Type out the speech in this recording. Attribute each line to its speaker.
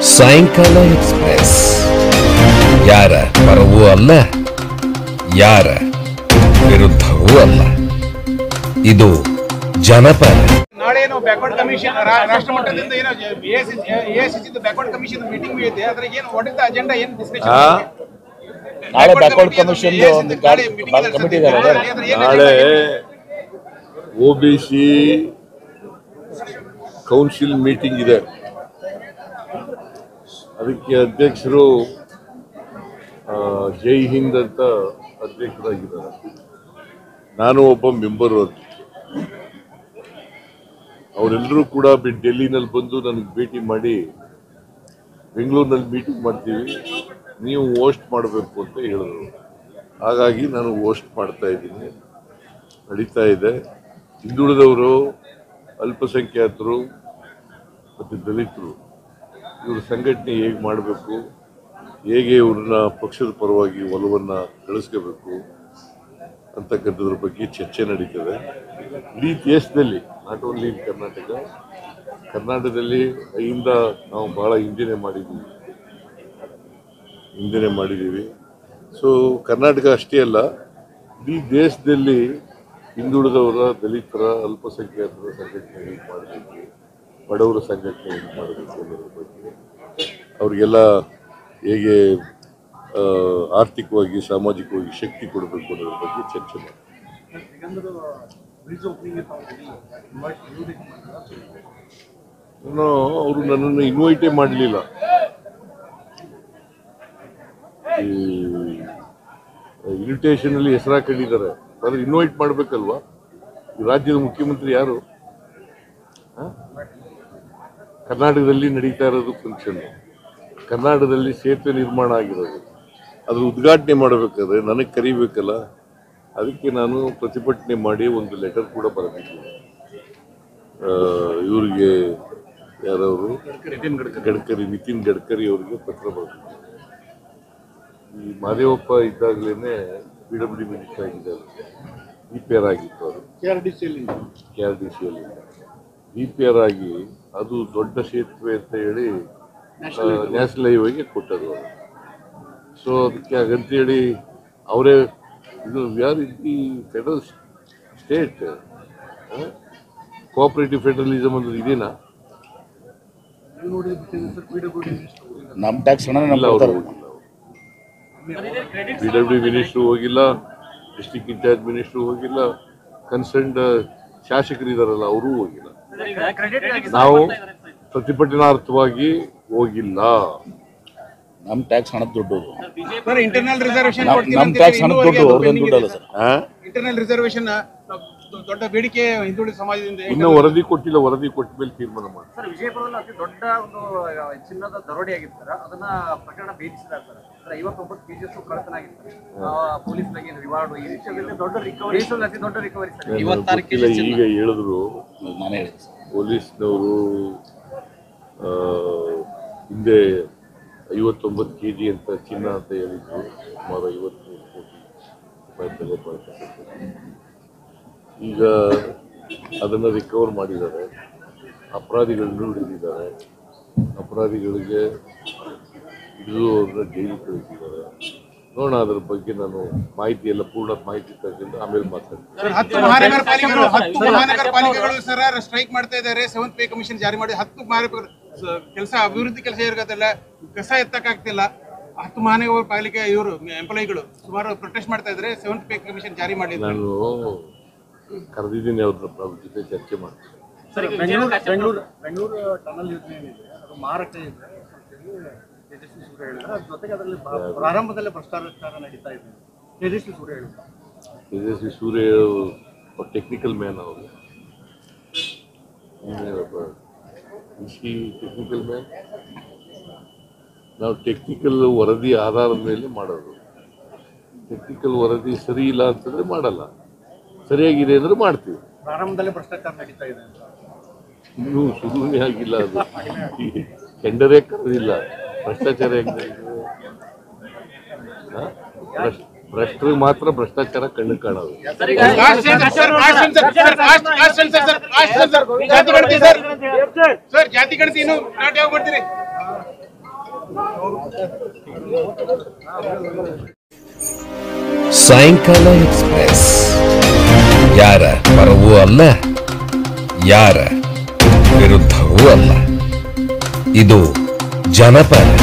Speaker 1: ಸಾಯಂಕಾಲ ಎಕ್ಸ್‌ಪ್ರೆಸ್ ಯಾರ ಪರವೂ ಅಲ್ಲ, ಯಾರ ವಿರುದ್ಧವೂ ಅಲ್ಲ. ಇದು ಜನಪರ.
Speaker 2: ನಾಳೆ ಏನು ಬ್ಯಾಕ್ವರ್ಡ್ ಕಮಿಷನ್ ರಾಷ್ಟ್ರ ಮಟ್ಟದಿಂದ ಏನೋ ಎಐಸಿಸಿ ಬ್ಯಾಕ್ವರ್ಡ್ ಕಮಿಷನ್ ಮೀಟಿಂಗ್ ಇದೆ. ಅದ್ರ ಏನು ವಾಟ್ ಇಸ್ ದ ಅಜೆಂಡಾ, ಏನು ಡಿಸ್ಕಷನ್?
Speaker 3: ನಾಳೆ ಬ್ಯಾಕ್ವರ್ಡ್ ಕಮಿಷನ್ ಕಮಿಟಿ ಇದೆ.
Speaker 4: ನಾಳೆ ಒಬಿಸಿ ಕೌನ್ಸಿಲ್ ಮೀಟಿಂಗ್ ಇದೆ. ಅದಕ್ಕೆ ಅಧ್ಯಕ್ಷರು ಜೈ ಹಿಂದ್ ಅಂತ ಅಧ್ಯಕ್ಷರಾಗಿದ್ದಾರೆ. ನಾನು ಒಬ್ಬ ಮೆಂಬರ್. ಅವರೆಲ್ಲರೂ ಕೂಡ ಡೆಲ್ಲಿನಲ್ಲಿ ಬಂದು ನನಗೆ ಭೇಟಿ ಮಾಡಿ ಬೆಂಗಳೂರಿನಲ್ಲಿ ಮೀಟಿಂಗ್ ಮಾಡ್ತೀವಿ, ನೀವು ಹೋಸ್ಟ್ ಮಾಡಬೇಕು ಅಂತ ಹೇಳಿದ್ರು. ಹಾಗಾಗಿ ನಾನು ಹೋಸ್ಟ್ ಮಾಡ್ತಾ ಇದ್ದೀನಿ. ನಡೀತಾ ಇದೆ. ಹಿಂದುಳಿದವರು, ಅಲ್ಪಸಂಖ್ಯಾತರು ಮತ್ತು ದಲಿತರು ಇವ್ರ ಸಂಘಟನೆ ಹೇಗೆ ಮಾಡಬೇಕು, ಹೇಗೆ ಇವ್ರನ್ನ ಪಕ್ಷದ ಪರವಾಗಿ ಒಲವನ್ನು ಗಳಿಸ್ಕೋಬೇಕು ಅಂತಕ್ಕಂಥದ್ರ ಬಗ್ಗೆ ಚರ್ಚೆ ನಡೀತದೆ. ಇಡೀ ದೇಶದಲ್ಲಿ, ನಾಟ್ ಓನ್ಲಿ ಇನ್ ಕರ್ನಾಟಕದಲ್ಲಿ ಇಂದ ನಾವು ಭಾಳ ಹಿಂದೆನೆ ಮಾಡಿದ್ದೀವಿ. ಸೊ ಕರ್ನಾಟಕ ಅಷ್ಟೇ ಅಲ್ಲ, ಇಡೀ ದೇಶದಲ್ಲಿ ಹಿಂದುಳಿದವರ, ದಲಿತರ, ಅಲ್ಪಸಂಖ್ಯಾತರ ಸಂಘಟನೆ ಹೇಗೆ ಮಾಡಬೇಕು, ಬಡವರ ಸಂಘಟನೆ ಹೇಗೆ ಮಾಡಬೇಕು ಅನ್ನೋದ್ರ ಬಗ್ಗೆ, ಅವರಿಗೆಲ್ಲ ಹೇಗೆ ಆರ್ಥಿಕವಾಗಿ, ಸಾಮಾಜಿಕವಾಗಿ ಶಕ್ತಿ ಕೊಡಬೇಕು ಅನ್ನೋದ್ರ ಬಗ್ಗೆ ಚರ್ಚೆ ಮಾಡಿ. ಅವರು ನನ್ನನ್ನು ಇನ್ವೈಟೇ ಮಾಡಲಿಲ್ಲ. ಈ ಇನ್ವಿಟೇಷನ್ ಅಲ್ಲಿ ಹೆಸರು ಹಾಕೊಂಡಿದ್ದಾರೆ. ಆದ್ರೆ ಇನ್ವೈಟ್ ಮಾಡ್ಬೇಕಲ್ವಾ? ಈ ರಾಜ್ಯದ ಮುಖ್ಯಮಂತ್ರಿ ಯಾರು? ಕರ್ನಾಟಕದಲ್ಲಿ ನಡೀತಾ ಇರೋದು ಫಂಕ್ಷನ್, ಕರ್ನಾಟಕದಲ್ಲಿ ಸೇತುವೆ ನಿರ್ಮಾಣ ಆಗಿರೋದು, ಅದ್ರ ಉದ್ಘಾಟನೆ ಮಾಡಬೇಕಾದ್ರೆ ನನಗೆ ಕರಿಬೇಕಲ್ಲ. ಅದಕ್ಕೆ ನಾನು ಪ್ರತಿಭಟನೆ ಮಾಡಿ ಒಂದು ಲೆಟರ್ ಕೂಡ ಬರೆದಿದ್ದೀನಿ. ಇವರಿಗೆ ಯಾರವರು, ನಿತಿನ್ ಗಡ್ಕರಿ ಅವರಿಗೆ ಪತ್ರ ಬರೆದಿದ್ದೀನಿ. ಈ ಮಾದೇವಪ್ಪ ಇದ್ದಾಗಲೇ PWD ಮಿನಿಸ್ಟರ್ ಆಗಿದ್ದಾರೆ, DPR ಆಗಿತ್ತು. ಅವರು KRDCಯಲ್ಲಿ DPR ಆಗಿ ಅದು ದೊಡ್ಡ ಸೇತುವೆ ಅಂತ ಹೇಳಿ ನ್ಯಾಷನಲ್ ಹೈವೇಗೆ ಕೊಟ್ಟರು. ಸೊ ಅದಕ್ಕೆ ಹಾಗಂತೇಳಿ ಅವರೇ ಇದು ಯಾರು ಈ ಫೆಡರಲ್ ಸ್ಟೇಟ್ ಕೋಆಪರೇಟಿವ್ ಫೆಡರಲಿಸಮ್ ಅಂದ್ರೆ ಇದೇನಾ?
Speaker 3: ನಮ್ಮ ಟ್ಯಾಕ್ಸ್
Speaker 4: PWD ಮಿನಿಸ್ಟ್ರು ಹೋಗಿಲ್ಲ, ಡಿಸ್ಟ್ರಿಕ್ಟ್ ಇನ್ಚಾರ್ಜ್ ಮಿನಿಸ್ಟ್ರು ಹೋಗಿಲ್ಲ, ಕನ್ಸರ್ನ್ಡ್ ಶಾಸಕರಿದಾರಲ್ಲ ಅವರು ಹೋಗಿಲ್ಲ. ನಾವು ಪ್ರತಿಭಟನಾರ್ಥವಾಗಿ ಹೋಗಿಲ್ಲ.
Speaker 3: ನಮ್ಮ ಟ್ಯಾಕ್ಸ್ ಹಣದ ದುಡ್ಡು,
Speaker 2: ಇಂಟರ್ನಲ್ ರಿಸರ್ವೇಶನ್
Speaker 3: ನಮ್ಮ ಟ್ಯಾಕ್ಸ್ ಹಣದ ದುಡ್ಡು, ಅವ್ರದ್ದು ದುಡ್ಡು ಅಲ್ಲ ಸರ್.
Speaker 2: ಇಂಟರ್ನಲ್ ರಿಸರ್ವೇಶನ್ ದೊಡ್ಡ ಬೇಡಿಕೆ ಹಿಂದುಳಿದ ಸಮಾಜದಿಂದ
Speaker 4: ಇನ್ನೂ ವರದಿ ಕೊಟ್ಟಿಲ್ಲ. ವರದಿ ಕೊಟ್ಟ ಮೇಲೆ ತೀರ್ಮಾನ ಮಾಡಿ.
Speaker 5: ಸರ್, ವಿಜಯಪುರದಲ್ಲಿ ಅತಿ ದೊಡ್ಡ ಒಂದು ಚಿನ್ನದ ದರೋಡೆ ಆಗಿತ್ತು ಸರ್. ಅದನ್ನ ಪ್ರಕರಣ ಭೇದಿಸಿದ್ದಾರೆ ಸರ್. 59 kg ಕಳ್ಳತನ ಆಗಿತ್ತು. ಪೊಲೀಸ್ನಾಗೆ ರಿವಾರ್ಡ್, ಈ ವಿಷಯದಲ್ಲಿ ದೊಡ್ಡ ರಿಕವರಿ, ಅತಿ ದೊಡ್ಡ ರಿಕವರಿ ಸರ್.
Speaker 4: ಈಗ ಹೇಳಿದ್ರು
Speaker 3: ನಾನೇ ಹೇಳಿದೆ ಸರ್,
Speaker 4: ಪೊಲೀಸ್ನವರು ಹಿಂದೆ 59 kg ಅಂತ ಚಿನ್ನ ಅಂತ ಹೇಳಿದ್ರು. ಸುಮಾರು 53 ಕೋಟಿ ರೂಪಾಯಿ ಬೆಲೆ ಬಾಳ್ತಕ್ಕಂಥದ್ದು. ಈಗ ಅದನ್ನು ರಿಕವರ್ ಮಾಡಿದ್ದಾರೆ. ಅಪರಾಧಿಗಳನ್ನು ಹಿಡಿದಿದ್ದಾರೆ. ಅಪರಾಧಿಗಳಿಗೆ ಹಿಡಿದು ಅವ್ರನ್ನ ಜೈಲಿಗೆ ಕಳಿಸಿದ್ದಾರೆ. ನೋಡೋಣ, ಅದ್ರ ಬಗ್ಗೆ ನಾನು ಮಾಹಿತಿ ಎಲ್ಲ ಪೂರ್ಣ ಮಾಹಿತಿ ತಗೊಂಡು ಆಮೇಲೆ ಮಾತಾಡ್ತೀನಿ.
Speaker 2: 10 ಮಹಾನಗರ ಪಾಲಿಕೆಗಳು ಸರ್ ಸ್ಟ್ರೈಕ್ ಮಾಡ್ತಾ ಇದ್ದಾರೆ. 7th ಪೇ ಕಮಿಷನ್ ಜಾರಿ ಮಾಡಿ 10 ಕೆಲಸ, ಅಭಿವೃದ್ಧಿ ಕೆಲಸ ಇರೋದಿಲ್ಲ, ಕಸ ಎತ್ತಕ್ಕಾಗ್ತಿಲ್ಲ. 10 ಮಹಾನಗರ ಪಾಲಿಕೆ ಇವರು ಎಂಪ್ಲಾಯಿಗಳು ಸುಮಾರು ಪ್ರೊಟೆಸ್ಟ್ ಮಾಡ್ತಾ ಇದ್ದಾರೆ. 7th ಪೇ ಕಮಿಷನ್ ಜಾರಿ ಮಾಡಿದ್ರು.
Speaker 4: ನಾನು ಕರೆದಿದ್ದೀನಿ, ಅವ್ರ ಜೊತೆ ಚರ್ಚೆ ಮಾಡ್ತೀನಿ.
Speaker 5: ಬೆಂಗಳೂರು ಟನಲ್ ಯೋಜನೆ ಏನಿದೆ ಅದು ಮಾರಾಟ ಇದೆ ತೇಜಸ್ವಿ ಸೂರ್ಯ ಹೇಳಿದ್ದಾರೆ. ಅದ್ರ ಜೊತೆಗೆ ಅದರಲ್ಲಿ ಪ್ರಾರಂಭದಲ್ಲೇ ಭ್ರಷ್ಟಾಚಾರ ನಡೀತಾ ಇದೆ ತೇಜಸ್ವಿ ಸೂರ್ಯ ಹೇಳಿದ್ದಾರೆ.
Speaker 4: Tejasvi Surya technical man. ಅವರು ಟೆಕ್ನಿಕಲ್ ಮ್ಯಾನ್. ನಾವು ಟೆಕ್ನಿಕಲ್ ವರದಿ ಆಧಾರದ ಮೇಲೆ ಮಾಡೋದು. ಟೆಕ್ನಿಕಲ್ ವರದಿ ಸರಿ ಇಲ್ಲ ಅಂತಂದ್ರೆ ಮಾಡಲ್ಲ, ಸರಿಯಾಗಿದೆ ಅಂದ್ರೆ ಮಾಡ್ತೀವಿ.
Speaker 5: ಪ್ರಾರಂಭದಲ್ಲೇ ಭ್ರಷ್ಟಾಚಾರ ನಡೀತಾ ಇದೆ ಅಂತ
Speaker 4: ಇನ್ನೂ ಶುರುವೇ ಆಗಿಲ್ಲ. ಅದು ಟೆಂಡರೇ ಕರೆದಿಲ್ಲ, ಭ್ರಷ್ಟಾಚಾರ ಹೆಂಗೆ? ಭ್ರಷ್ಟರಿಗೆ ಮಾತ್ರ ಭ್ರಷ್ಟಾಚಾರ ಕಣ್ಣು ಕಾಣೋದು.
Speaker 2: ಜಾತಿ ಗಣತಿ ಇನ್ನು ನಾಟ್ ಯಾವಾಗ ಬರ್ತೀರಿ?
Speaker 1: ಸಾಯಂಕಾಲ ಎಕ್ಸ್‌ಪ್ರೆಸ್ ಯಾರ ಪರವೂ ಅಲ್ಲ, ಯಾರ ವಿರುದ್ಧವೂ ಅಲ್ಲ. ಇದು ಜನಪರ.